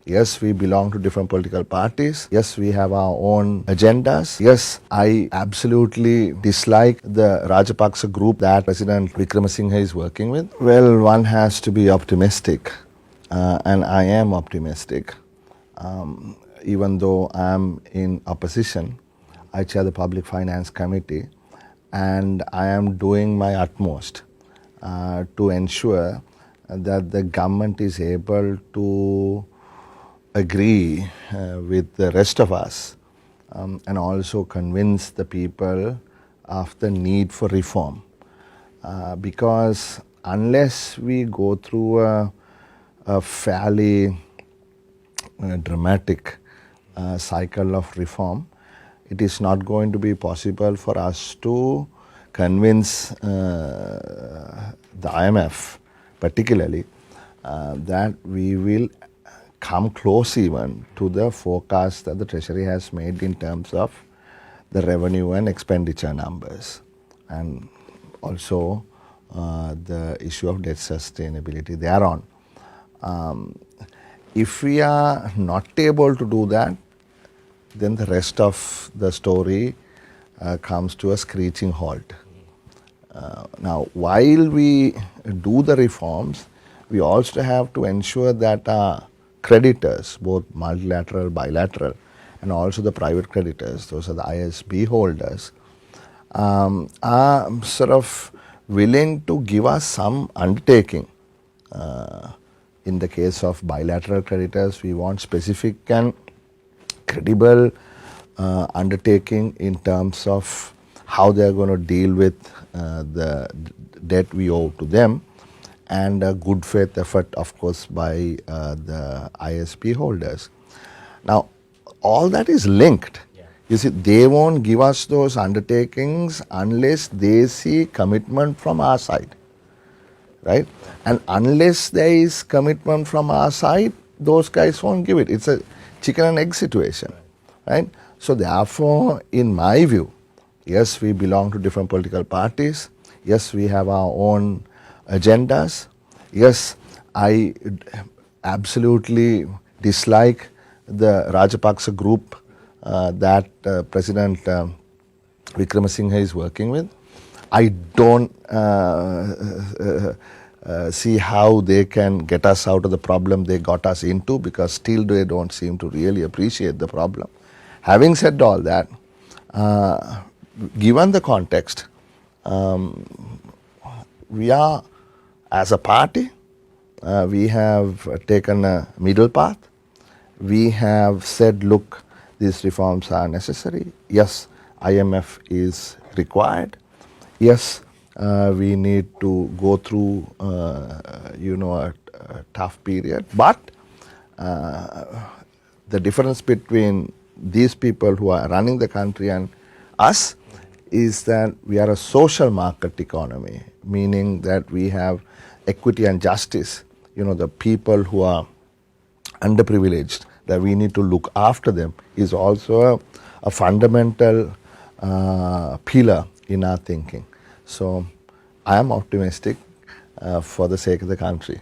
Yes, we belong to different political parties. Yes, we have our own agendas. Yes, I absolutely dislike the Rajapaksa group that President Wickremesinghe is working with. Well, one has to be optimistic, and I am optimistic. Even though I am in opposition, I chair the Public Finance Committee, and I am doing my utmost to ensure that the government is able to agree with the rest of us and also convince the people of the need for reform. Because unless we go through a fairly dramatic cycle of reform, it is not going to be possible for us to convince the IMF particularly that we will come close even to the forecast that the Treasury has made in terms of the revenue and expenditure numbers, and also the issue of debt sustainability thereon. If we are not able to do that, then the rest of the story comes to a screeching halt. Now, while we do the reforms, we also have to ensure that our creditors, both multilateral, bilateral, and also the private creditors, those are the ISB holders, are sort of willing to give us some undertaking. In the case of bilateral creditors, we want specific and credible undertaking in terms of how they are going to deal with the debt we owe to them, and a good faith effort, of course, by the ISP holders. Now, all that is linked. You see, they won't give us those undertakings unless they see commitment from our side, right? And unless there is commitment from our side, those guys won't give it. It's a chicken and egg situation, right? So therefore, in my view, yes, we belong to different political parties. Yes, we have our own agendas. Yes, I absolutely dislike the Rajapaksa group that President Wickremesinghe is working with. I don't see how they can get us out of the problem they got us into, because still they don't seem to really appreciate the problem. Having said all that, given the context, we are, as a party, we have taken a middle path. We have said, look, these reforms are necessary. Yes, IMF is required. Yes, we need to go through, a tough period. But the difference between these people who are running the country and us is that we are a social market economy, meaning that we have equity and justice. The people who are underprivileged, that we need to look after them, is also a fundamental pillar in our thinking. So I am optimistic for the sake of the country.